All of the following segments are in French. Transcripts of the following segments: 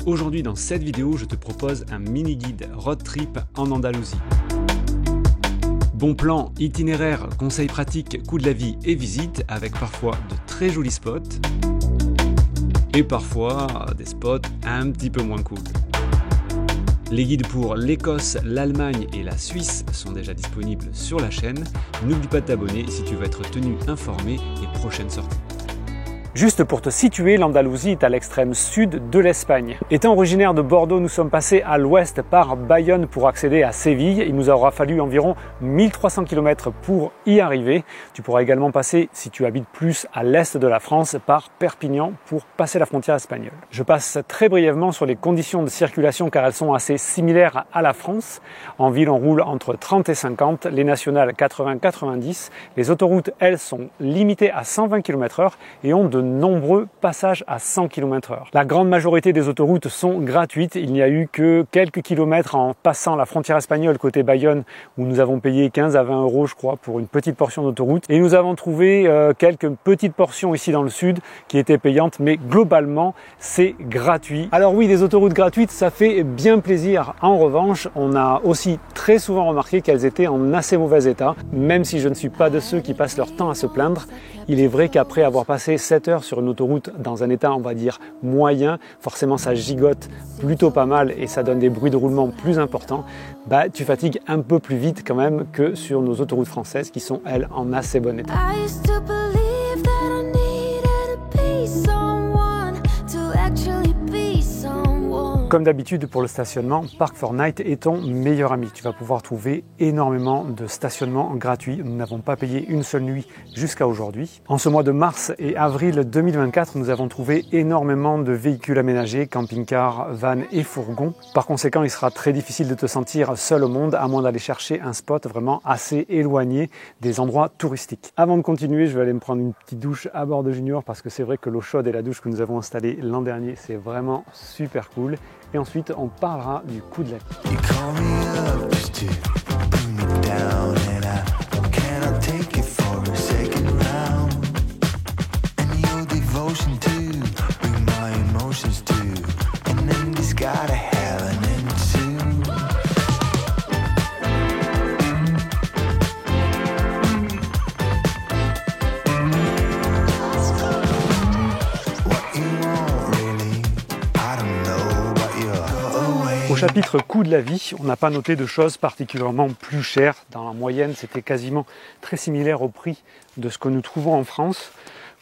Aujourd'hui dans cette vidéo, je te propose un mini-guide road trip en Andalousie. Bon plan, itinéraire, conseils pratiques, coût de la vie et visite avec parfois de très jolis spots et parfois des spots un petit peu moins cool. Les guides pour l'Écosse, l'Allemagne et la Suisse sont déjà disponibles sur la chaîne. N'oublie pas de t'abonner si tu veux être tenu informé des prochaines sorties. Juste pour te situer, l'Andalousie est à l'extrême sud de l'Espagne. Étant originaire de Bordeaux, nous sommes passés à l'ouest par Bayonne pour accéder à Séville. Il nous aura fallu environ 1300 km pour y arriver. Tu pourras également passer, si tu habites plus à l'est de la France, par Perpignan pour passer la frontière espagnole. Je passe très brièvement sur les conditions de circulation car elles sont assez similaires à la France. En ville, on roule entre 30 et 50, les nationales 80-90. Les autoroutes, elles, sont limitées à 120 km/h et ont de nombreux passages à 100 km/h. La grande majorité des autoroutes sont gratuites. Il n'y a eu que quelques kilomètres en passant la frontière espagnole côté Bayonne où nous avons payé 15 à 20 euros je crois pour une petite portion d'autoroute. Et nous avons trouvé quelques petites portions ici dans le sud qui étaient payantes, mais globalement c'est gratuit. Alors oui, des autoroutes gratuites, ça fait bien plaisir. En revanche, on a aussi très souvent remarqué qu'elles étaient en assez mauvais état. Même si je ne suis pas de ceux qui passent leur temps à se plaindre, il est vrai qu'après avoir passé 7 heures sur une autoroute dans un état, on va dire, moyen, forcément ça gigote plutôt pas mal et ça donne des bruits de roulement plus importants, tu fatigues un peu plus vite quand même que sur nos autoroutes françaises qui sont, elles, en assez bon état. Comme d'habitude pour le stationnement, Park4Night est ton meilleur ami. Tu vas pouvoir trouver énormément de stationnements gratuits. Nous n'avons pas payé une seule nuit jusqu'à aujourd'hui. En ce mois de mars et avril 2024, nous avons trouvé énormément de véhicules aménagés, camping-cars, vannes et fourgons. Par conséquent, il sera très difficile de te sentir seul au monde à moins d'aller chercher un spot vraiment assez éloigné des endroits touristiques. Avant de continuer, je vais aller me prendre une petite douche à bord de Junior parce que c'est vrai que l'eau chaude et la douche que nous avons installée l'an dernier, c'est vraiment super cool. Et ensuite, on parlera du coût de la vie. Au chapitre coût de la vie, on n'a pas noté de choses particulièrement plus chères. Dans la moyenne, c'était quasiment très similaire au prix de ce que nous trouvons en France.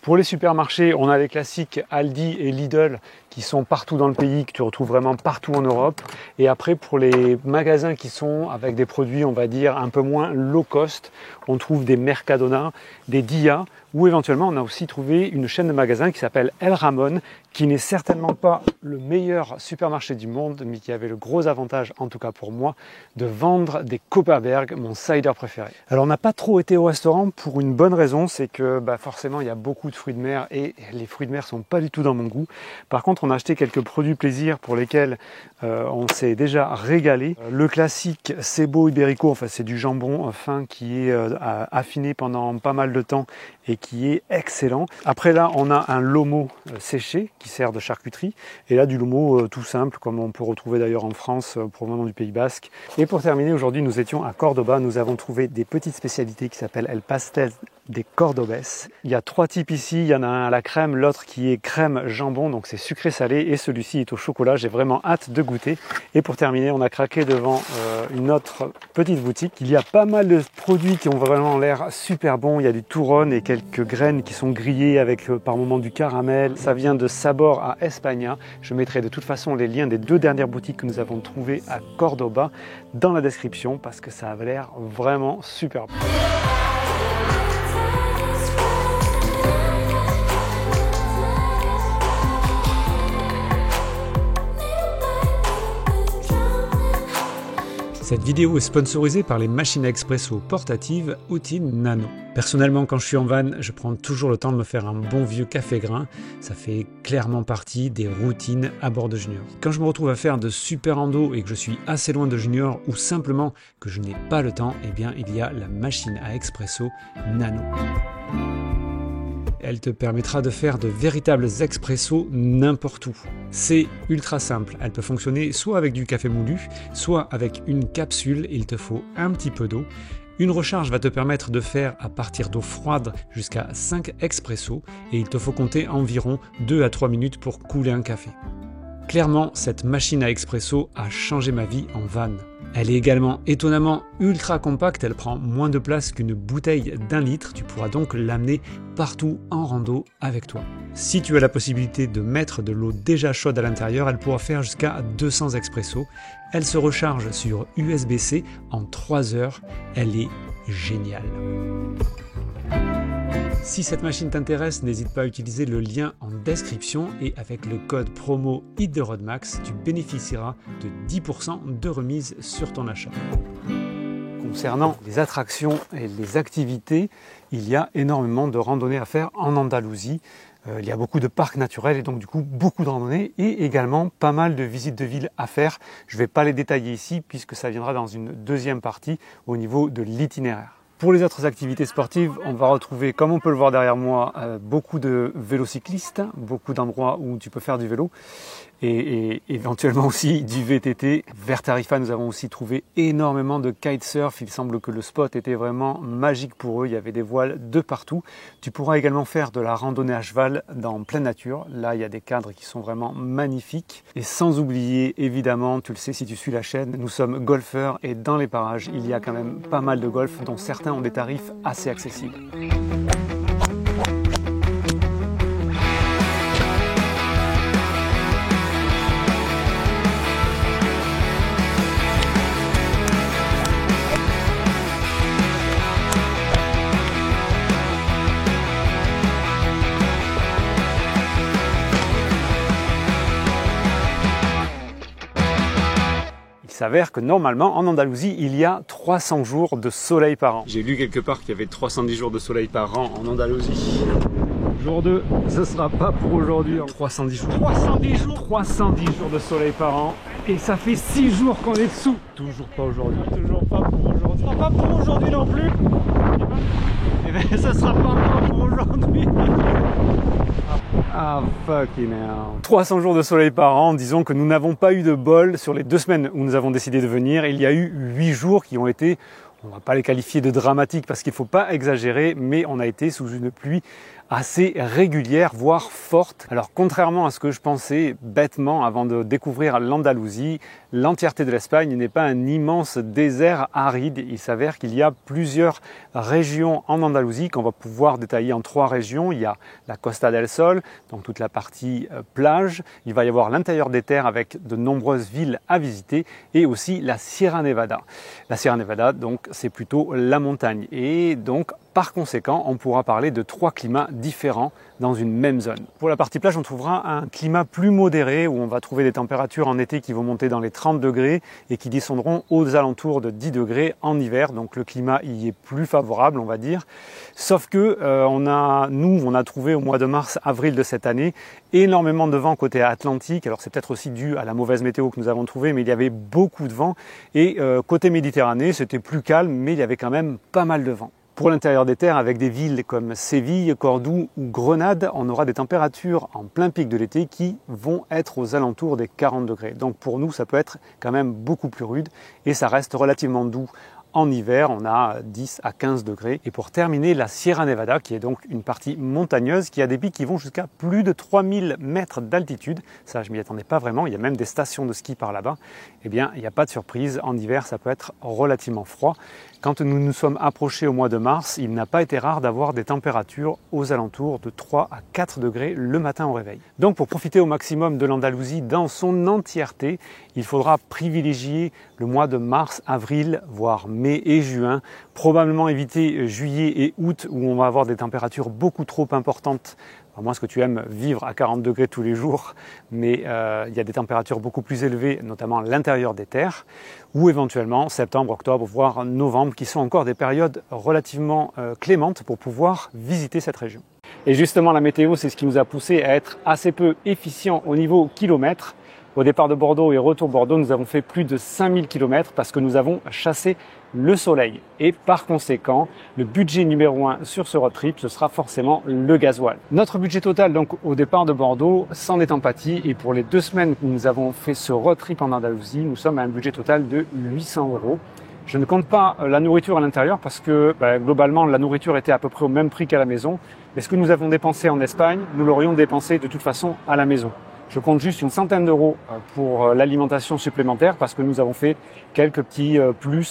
Pour les supermarchés, on a les classiques Aldi et Lidl qui sont partout dans le pays, que tu retrouves vraiment partout en Europe. Et après, pour les magasins qui sont avec des produits, on va dire, un peu moins low cost, on trouve des Mercadona, des Dia, ou éventuellement, on a aussi trouvé une chaîne de magasins qui s'appelle El Ramon, qui n'est certainement pas le meilleur supermarché du monde, mais qui avait le gros avantage, en tout cas pour moi, de vendre des Kopparberg, mon cider préféré. Alors, on n'a pas trop été au restaurant pour une bonne raison, c'est que forcément, il y a beaucoup de fruits de mer et les fruits de mer sont pas du tout dans mon goût. Par contre, on a acheté quelques produits plaisir pour lesquels on s'est déjà régalé. Le classique Sebo Ibérico, enfin c'est du jambon fin qui est affiné pendant pas mal de temps et qui est excellent. Après là, on a un lomo séché qui sert de charcuterie et là du lomo tout simple comme on peut retrouver d'ailleurs en France provenant du Pays Basque. Et pour terminer, aujourd'hui nous étions à Cordoba, nous avons trouvé des petites spécialités qui s'appellent El Pastel des Cordobes. Il y a 3 types ici, il y en a un à la crème, l'autre qui est crème jambon, donc c'est sucré-salé, et celui-ci est au chocolat. J'ai vraiment hâte de goûter. Et pour terminer, on a craqué devant une autre petite boutique. Il y a pas mal de produits qui ont vraiment l'air super bons. Il y a du touron et quelques graines qui sont grillées avec par moments du caramel. Ça vient de Sabor à España. Je mettrai de toute façon les liens des 2 dernières boutiques que nous avons trouvées à Cordoba dans la description parce que ça avait l'air vraiment super bon. Cette vidéo est sponsorisée par les machines à expresso portatives Outil Nano. Personnellement, quand je suis en van, je prends toujours le temps de me faire un bon vieux café grain. Ça fait clairement partie des routines à bord de Junior. Quand je me retrouve à faire de super endo et que je suis assez loin de Junior ou simplement que je n'ai pas le temps, eh bien il y a la machine à expresso Nano. Elle te permettra de faire de véritables expressos n'importe où. C'est ultra simple, elle peut fonctionner soit avec du café moulu, soit avec une capsule, il te faut un petit peu d'eau. Une recharge va te permettre de faire à partir d'eau froide jusqu'à 5 expressos et il te faut compter environ 2 à 3 minutes pour couler un café. Clairement, cette machine à expresso a changé ma vie en van. Elle est également étonnamment ultra compacte, elle prend moins de place qu'une bouteille d'1 litre, tu pourras donc l'amener partout en rando avec toi. Si tu as la possibilité de mettre de l'eau déjà chaude à l'intérieur, elle pourra faire jusqu'à 200 expressos. Elle se recharge sur USB-C en 3 heures, elle est géniale. Si cette machine t'intéresse, n'hésite pas à utiliser le lien en description et avec le code promo HitTheRoadMax, tu bénéficieras de 10% de remise sur ton achat. Concernant les attractions et les activités, il y a énormément de randonnées à faire en Andalousie. Il y a beaucoup de parcs naturels et donc du coup beaucoup de randonnées et également pas mal de visites de ville à faire. Je ne vais pas les détailler ici puisque ça viendra dans une deuxième partie au niveau de l'itinéraire. Pour les autres activités sportives, on va retrouver, comme on peut le voir derrière moi, beaucoup de vélocyclistes, beaucoup d'endroits où tu peux faire du vélo et éventuellement aussi du VTT. Vers Tarifa, nous avons aussi trouvé énormément de kitesurf. Il semble que le spot était vraiment magique pour eux. Il y avait des voiles de partout. Tu pourras également faire de la randonnée à cheval dans pleine nature. Là, il y a des cadres qui sont vraiment magnifiques. Et sans oublier, évidemment, tu le sais si tu suis la chaîne, nous sommes golfeurs et dans les parages, il y a quand même pas mal de golf dont certains ont des tarifs assez accessibles. Il s'avère que normalement en Andalousie il y a 300 jours de soleil par an. J'ai lu quelque part qu'il y avait 310 jours de soleil par an en Andalousie. Jour 2, ce sera pas pour aujourd'hui. 310 jours. 310 jours de soleil par an. Et ça fait 6 jours qu'on est dessous. Toujours pas aujourd'hui. Toujours pas pour aujourd'hui. Ce sera pas pour aujourd'hui non plus. Et bien ça sera pas encore pour aujourd'hui. Ah fucking hell. 300 jours de soleil par an, disons que nous n'avons pas eu de bol sur les 2 semaines où nous avons décidé de venir. Il y a eu 8 jours qui ont été, on ne va pas les qualifier de dramatiques parce qu'il ne faut pas exagérer, mais on a été sous une pluie assez régulière, voire forte. Alors contrairement à ce que je pensais bêtement avant de découvrir l'Andalousie, l'entièreté de l'Espagne n'est pas un immense désert aride. Il s'avère qu'il y a plusieurs régions en Andalousie qu'on va pouvoir détailler en 3 régions. Il y a la Costa del Sol, donc toute la partie plage. Il va y avoir l'intérieur des terres avec de nombreuses villes à visiter et aussi la Sierra Nevada. La Sierra Nevada, donc c'est plutôt la montagne et donc par conséquent, on pourra parler de 3 climats différents dans une même zone. Pour la partie plage, on trouvera un climat plus modéré où on va trouver des températures en été qui vont monter dans les 30 degrés et qui descendront aux alentours de 10 degrés en hiver. Donc le climat y est plus favorable, on va dire. Sauf que on a trouvé au mois de mars-avril de cette année énormément de vent côté Atlantique. Alors c'est peut-être aussi dû à la mauvaise météo que nous avons trouvée, mais il y avait beaucoup de vent. Et côté Méditerranée, c'était plus calme, mais il y avait quand même pas mal de vent. Pour l'intérieur des terres, avec des villes comme Séville, Cordoue ou Grenade, on aura des températures en plein pic de l'été qui vont être aux alentours des 40 degrés. Donc pour nous, ça peut être quand même beaucoup plus rude et ça reste relativement doux. En hiver, on a 10 à 15 degrés. Et pour terminer, la Sierra Nevada, qui est donc une partie montagneuse, qui a des pics qui vont jusqu'à plus de 3000 mètres d'altitude. Ça, je m'y attendais pas vraiment. Il y a même des stations de ski par là-bas. Eh bien, il n'y a pas de surprise. En hiver, ça peut être relativement froid. Quand nous nous sommes approchés au mois de mars, il n'a pas été rare d'avoir des températures aux alentours de 3 à 4 degrés le matin au réveil. Donc pour profiter au maximum de l'Andalousie dans son entièreté, il faudra privilégier le mois de mars, avril, voire mai et juin. Probablement éviter juillet et août où on va avoir des températures beaucoup trop importantes. À moins que tu aimes vivre à 40 degrés tous les jours, mais il y a des températures beaucoup plus élevées, notamment à l'intérieur des terres, ou éventuellement septembre, octobre, voire novembre, qui sont encore des périodes relativement clémentes pour pouvoir visiter cette région. Et justement, la météo, c'est ce qui nous a poussé à être assez peu efficient au niveau kilomètre. Au départ de Bordeaux et retour Bordeaux, nous avons fait plus de 5000 km parce que nous avons chassé le soleil. Et par conséquent, le budget numéro 1 sur ce road trip, ce sera forcément le gasoil. Notre budget total donc au départ de Bordeaux s'en est empâti et pour les 2 semaines que nous avons fait ce road trip en Andalousie, nous sommes à un budget total de 800 €. Je ne compte pas la nourriture à l'intérieur parce que globalement la nourriture était à peu près au même prix qu'à la maison. Mais ce que nous avons dépensé en Espagne, nous l'aurions dépensé de toute façon à la maison. Je compte juste une centaine d'euros pour l'alimentation supplémentaire parce que nous avons fait quelques petits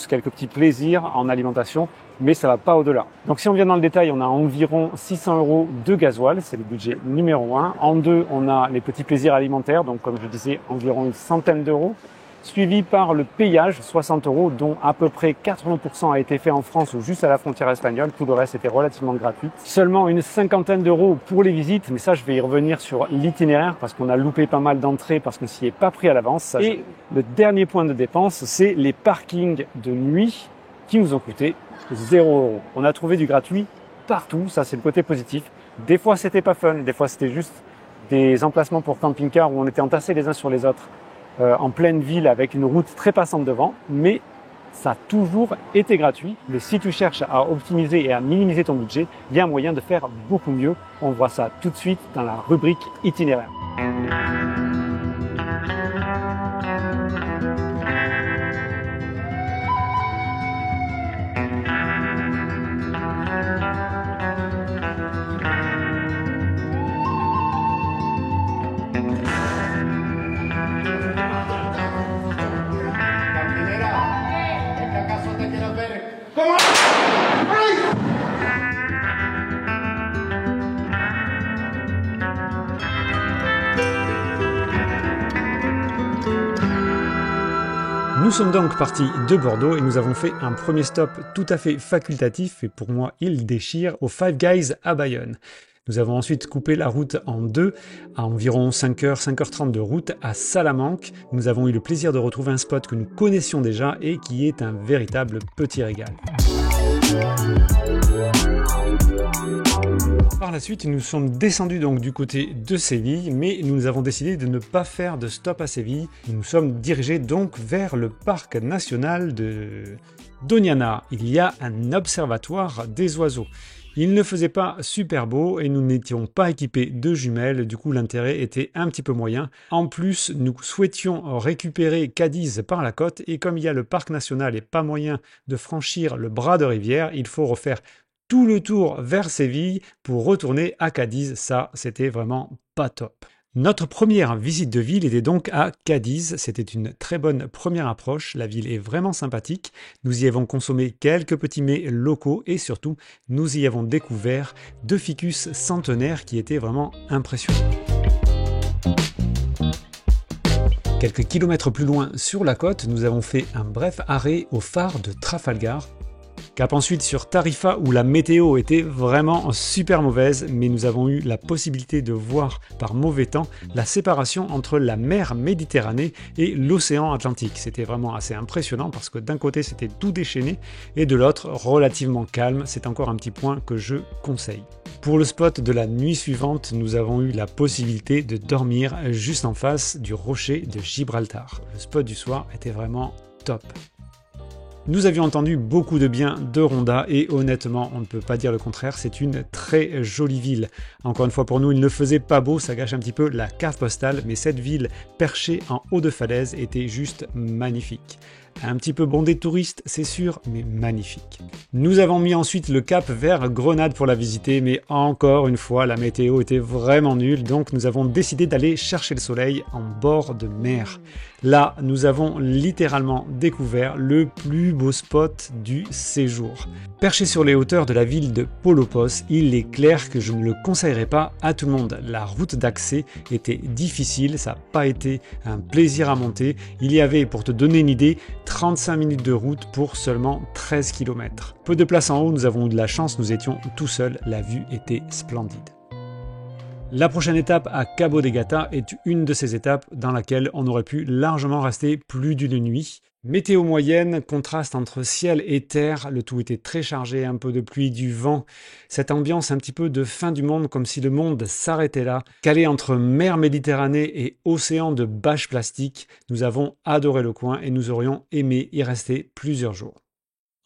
quelques petits plaisirs en alimentation, mais ça va pas au-delà. Donc si on vient dans le détail, on a environ 600 € de gasoil, c'est le budget numéro 1. En 2, on a les petits plaisirs alimentaires, donc comme je disais, environ une centaine d'euros. Suivi par le payage, 60 €, dont à peu près 80% a été fait en France ou juste à la frontière espagnole. Tout le reste était relativement gratuit. Seulement une cinquantaine d'euros pour les visites, mais ça je vais y revenir sur l'itinéraire parce qu'on a loupé pas mal d'entrées parce qu'on s'y est pas pris à l'avance. Et le dernier point de dépense, c'est les parkings de nuit qui nous ont coûté 0 €. On a trouvé du gratuit partout, ça c'est le côté positif. Des fois c'était pas fun, des fois c'était juste des emplacements pour camping-car où on était entassés les uns sur les autres. En pleine ville avec une route très passante devant, mais ça a toujours été gratuit. Mais si tu cherches à optimiser et à minimiser ton budget, il y a un moyen de faire beaucoup mieux. On voit ça tout de suite dans la rubrique itinéraire. Nous sommes donc partis de Bordeaux et nous avons fait un premier stop tout à fait facultatif et pour moi il déchire au Five Guys à Bayonne. Nous avons ensuite coupé la route en deux à environ 5h, 5h30 de route à Salamanque. Nous avons eu le plaisir de retrouver un spot que nous connaissions déjà et qui est un véritable petit régal. Par la suite, nous sommes descendus donc du côté de Séville, mais nous avons décidé de ne pas faire de stop à Séville. Nous sommes dirigés donc vers le parc national de Doñana. Il y a un observatoire des oiseaux. Il ne faisait pas super beau et nous n'étions pas équipés de jumelles, du coup l'intérêt était un petit peu moyen. En plus, nous souhaitions récupérer Cadiz par la côte et comme il y a le parc national et pas moyen de franchir le bras de rivière, il faut refaire tout le tour vers Séville pour retourner à Cadiz. Ça, c'était vraiment pas top. Notre première visite de ville était donc à Cadiz. C'était une très bonne première approche. La ville est vraiment sympathique. Nous y avons consommé quelques petits mets locaux et surtout, nous y avons découvert deux ficus centenaires qui étaient vraiment impressionnants. Quelques kilomètres plus loin sur la côte, nous avons fait un bref arrêt au phare de Trafalgar. Cap ensuite sur Tarifa où la météo était vraiment super mauvaise, mais nous avons eu la possibilité de voir par mauvais temps la séparation entre la mer Méditerranée et l'océan Atlantique. C'était vraiment assez impressionnant parce que d'un côté c'était tout déchaîné et de l'autre relativement calme. C'est encore un petit point que je conseille. Pour le spot de la nuit suivante, nous avons eu la possibilité de dormir juste en face du rocher de Gibraltar. Le spot du soir était vraiment top. Nous avions entendu beaucoup de bien de Ronda et honnêtement, on ne peut pas dire le contraire, c'est une très jolie ville. Encore une fois pour nous, il ne faisait pas beau, ça gâche un petit peu la carte postale, mais cette ville perchée en haut de falaise était juste magnifique. Un petit peu bondé de touristes, c'est sûr, mais magnifique. Nous avons mis ensuite le cap vers Grenade pour la visiter, mais encore une fois, la météo était vraiment nulle, donc nous avons décidé d'aller chercher le soleil en bord de mer. Là, nous avons littéralement découvert le plus beau spot du séjour. Perché sur les hauteurs de la ville de Polopos, il est clair que je ne le conseillerais pas à tout le monde. La route d'accès était difficile, ça n'a pas été un plaisir à monter. Il y avait, pour te donner une idée, 35 minutes de route pour seulement 13 km. Peu de place en haut, nous avons eu de la chance, nous étions tout seuls, la vue était splendide. La prochaine étape à Cabo de Gata est une de ces étapes dans laquelle on aurait pu largement rester plus d'une nuit. Météo moyenne, contraste entre ciel et terre, le tout était très chargé, un peu de pluie, du vent. Cette ambiance un petit peu de fin du monde, comme si le monde s'arrêtait là. Calé entre mer Méditerranée et océan de bâches plastiques, nous avons adoré le coin et nous aurions aimé y rester plusieurs jours.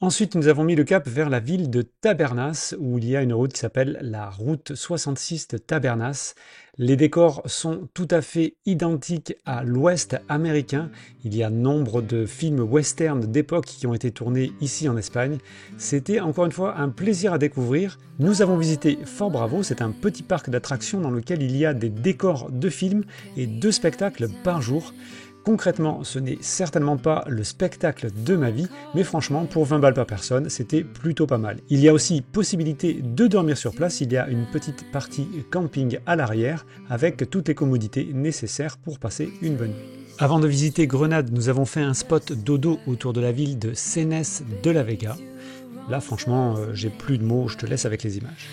Ensuite, nous avons mis le cap vers la ville de Tabernas, où il y a une route qui s'appelle la route 66 de Tabernas. Les décors sont tout à fait identiques à l'Ouest américain. Il y a nombre de films western d'époque qui ont été tournés ici en Espagne. C'était encore une fois un plaisir à découvrir. Nous avons visité Fort Bravo, c'est un petit parc d'attractions dans lequel il y a des décors de films et 2 spectacles par jour. Concrètement, ce n'est certainement pas le spectacle de ma vie, mais franchement, pour 20 balles par personne, c'était plutôt pas mal. Il y a aussi possibilité de dormir sur place, il y a une petite partie camping à l'arrière, avec toutes les commodités nécessaires pour passer une bonne nuit. Avant de visiter Grenade, nous avons fait un spot dodo autour de la ville de Cenes de la Vega. Là, franchement, j'ai plus de mots, je te laisse avec les images.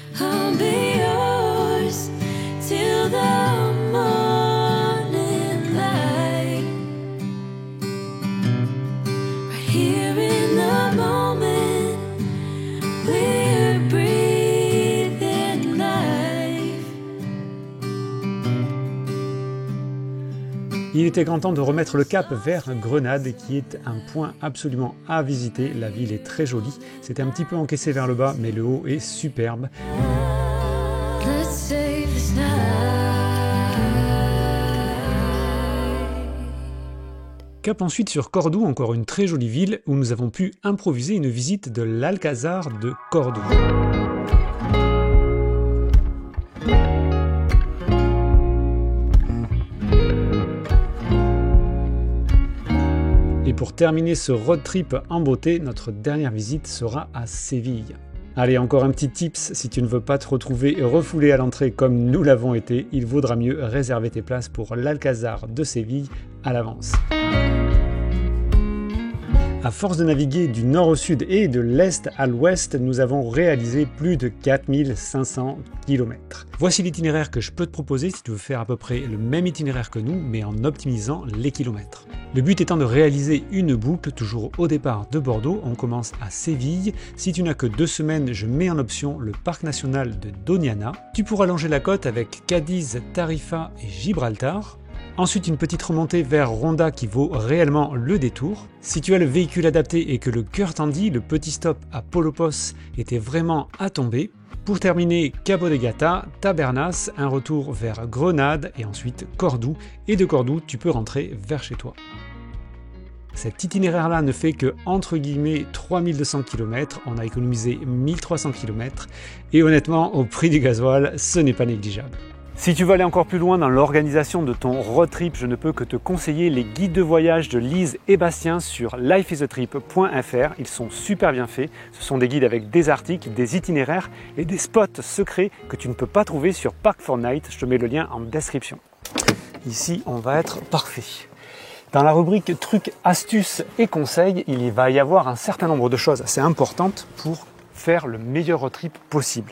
Il était grand temps de remettre le cap vers Grenade, qui est un point absolument à visiter. La ville est très jolie. C'était un petit peu encaissé vers le bas, mais le haut est superbe. Cap ensuite sur Cordoue, encore une très jolie ville, où nous avons pu improviser une visite de l'Alcazar de Cordoue. Et pour terminer ce road trip en beauté, notre dernière visite sera à Séville. Allez, encore un petit tips, si tu ne veux pas te retrouver refoulé à l'entrée comme nous l'avons été, il vaudra mieux réserver tes places pour l'Alcazar de Séville à l'avance. À force de naviguer du nord au sud et de l'est à l'ouest, nous avons réalisé plus de 4500 km. Voici l'itinéraire que je peux te proposer si tu veux faire à peu près le même itinéraire que nous, mais en optimisant les kilomètres. Le but étant de réaliser une boucle, toujours au départ de Bordeaux, on commence à Séville. Si tu n'as que 2 semaines, je mets en option le parc national de Doñana. Tu pourras longer la côte avec Cadiz, Tarifa et Gibraltar. Ensuite, une petite remontée vers Ronda qui vaut réellement le détour. Si tu as le véhicule adapté et que le cœur t'en dit, le petit stop à Polopos était vraiment à tomber. Pour terminer, Cabo de Gata, Tabernas, un retour vers Grenade et ensuite Cordoue. Et de Cordoue, tu peux rentrer vers chez toi. Cet itinéraire-là ne fait que, entre guillemets, 3200 km. On a économisé 1300 km. Et honnêtement, au prix du gasoil, ce n'est pas négligeable. Si tu veux aller encore plus loin dans l'organisation de ton road trip, je ne peux que te conseiller les guides de voyage de Lise et Bastien sur lifeisatrip.fr. Ils sont super bien faits. Ce sont des guides avec des articles, des itinéraires et des spots secrets que tu ne peux pas trouver sur Park4Night. Je te mets le lien en description. Ici, on va être parfait. Dans la rubrique trucs, astuces et conseils, il va y avoir un certain nombre de choses assez importantes pour faire le meilleur road trip possible.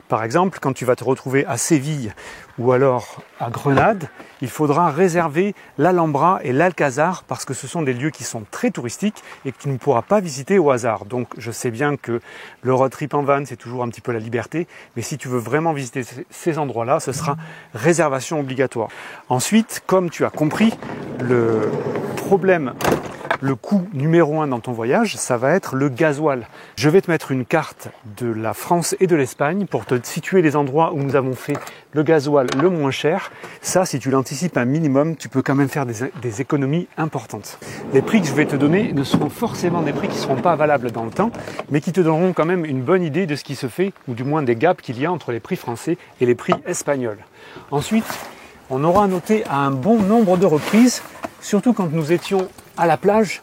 Par exemple, quand tu vas te retrouver à Séville ou alors à Grenade, il faudra réserver l'Alhambra et l'Alcazar parce que ce sont des lieux qui sont très touristiques et que tu ne pourras pas visiter au hasard. Donc je sais bien que le road trip en van, c'est toujours un petit peu la liberté, mais si tu veux vraiment visiter ces endroits-là, ce sera réservation obligatoire. Ensuite, comme tu as compris, le coût numéro 1 dans ton voyage, ça va être le gasoil. Je vais te mettre une carte de la France et de l'Espagne pour te situer les endroits où nous avons fait le gasoil le moins cher. Ça, si tu l'anticipes un minimum, tu peux quand même faire des économies importantes. Les prix que je vais te donner ne seront forcément des prix qui ne seront pas valables dans le temps, mais qui te donneront quand même une bonne idée de ce qui se fait, ou du moins des gaps qu'il y a entre les prix français et les prix espagnols. Ensuite, on aura noté à un bon nombre de reprises, surtout quand nous étions à la plage,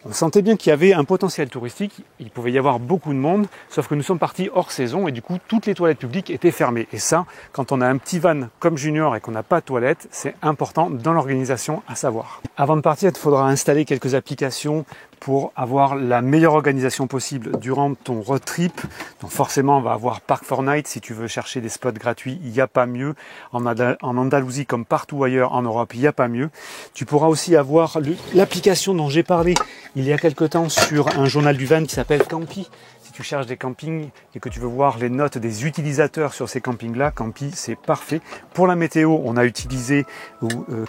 on sentait bien qu'il y avait un potentiel touristique, il pouvait y avoir beaucoup de monde, sauf que nous sommes partis hors saison et du coup toutes les toilettes publiques étaient fermées. Et ça, quand on a un petit van comme Junior et qu'on n'a pas de toilette, c'est important dans l'organisation à savoir. Avant de partir, il te faudra installer quelques applications pour avoir la meilleure organisation possible durant ton road trip. Donc forcément, on va avoir Park4Night. Si tu veux chercher des spots gratuits, il n'y a pas mieux. En Andalousie, comme partout ailleurs en Europe, il n'y a pas mieux. Tu pourras aussi avoir l'application dont j'ai parlé il y a quelque temps sur un journal du van qui s'appelle Campy. Si tu cherches des campings et que tu veux voir les notes des utilisateurs sur ces campings-là, Campy, c'est parfait. Pour la météo, on a utilisé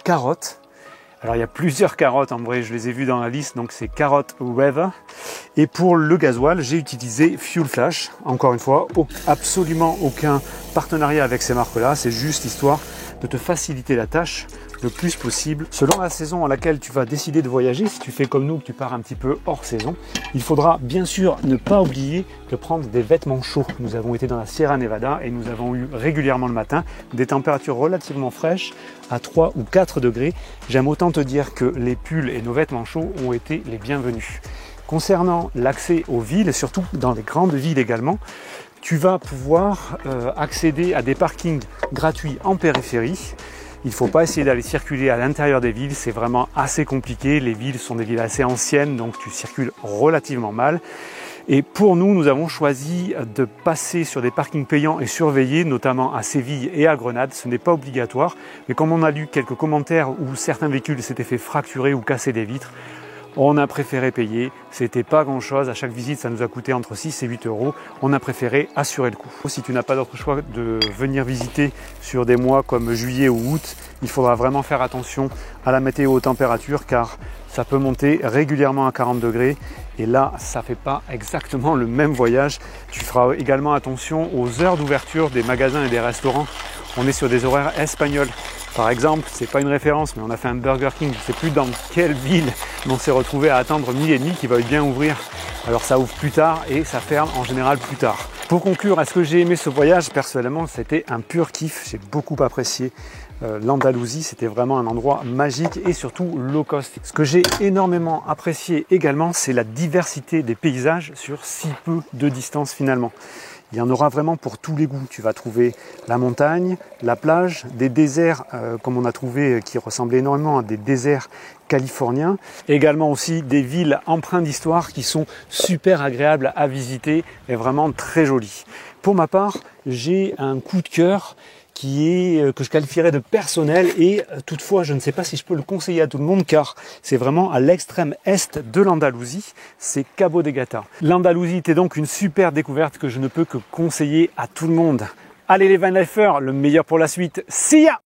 Carotte. Alors il y a plusieurs carottes en vrai, je les ai vues dans la liste, donc c'est Carotte Weather. Et pour le gasoil, j'ai utilisé Fuel Flash. Encore une fois, absolument aucun partenariat avec ces marques-là, c'est juste histoire de te faciliter la tâche le plus possible. Selon la saison à laquelle tu vas décider de voyager, si tu fais comme nous, que tu pars un petit peu hors saison, il faudra bien sûr ne pas oublier de prendre des vêtements chauds. Nous avons été dans la Sierra Nevada et nous avons eu régulièrement le matin des températures relativement fraîches à 3 ou 4 degrés. J'aime autant te dire que les pulls et nos vêtements chauds ont été les bienvenus. Concernant l'accès aux villes, et surtout dans les grandes villes également, tu vas pouvoir accéder à des parkings gratuits en périphérie. Il ne faut pas essayer d'aller circuler à l'intérieur des villes, c'est vraiment assez compliqué. Les villes sont des villes assez anciennes, donc tu circules relativement mal. Et pour nous, nous avons choisi de passer sur des parkings payants et surveillés, notamment à Séville et à Grenade. Ce n'est pas obligatoire, mais comme on a lu quelques commentaires où certains véhicules s'étaient fait fracturer ou casser des vitres, on a préféré payer, c'était pas grand chose, à chaque visite ça nous a coûté entre 6 et 8 euros, on a préféré assurer le coup. Si tu n'as pas d'autre choix de venir visiter sur des mois comme juillet ou août, il faudra vraiment faire attention à la météo, aux températures, car ça peut monter régulièrement à 40 degrés et là ça fait pas exactement le même voyage. Tu feras également attention aux heures d'ouverture des magasins et des restaurants. On est sur des horaires espagnols. Par exemple, c'est pas une référence, mais on a fait un Burger King, je ne sais plus dans quelle ville, mais on s'est retrouvé à attendre 12h30 qui va bien ouvrir. Alors ça ouvre plus tard et ça ferme en général plus tard. Pour conclure, est-ce que j'ai aimé ce voyage? Personnellement, c'était un pur kiff, j'ai beaucoup apprécié l'Andalousie, c'était vraiment un endroit magique et surtout low cost. Ce que j'ai énormément apprécié également, c'est la diversité des paysages sur si peu de distance finalement. Il y en aura vraiment pour tous les goûts. Tu vas trouver la montagne, la plage, des déserts comme on a trouvé qui ressemblaient énormément à des déserts californiens. Également aussi des villes empreintes d'histoire qui sont super agréables à visiter et vraiment très jolies. Pour ma part, j'ai un coup de cœur que je qualifierais de personnel et toutefois je ne sais pas si je peux le conseiller à tout le monde car c'est vraiment à l'extrême est de l'Andalousie, c'est Cabo de Gata. L'Andalousie était donc une super découverte que je ne peux que conseiller à tout le monde. Allez les van lifers, le meilleur pour la suite, see ya!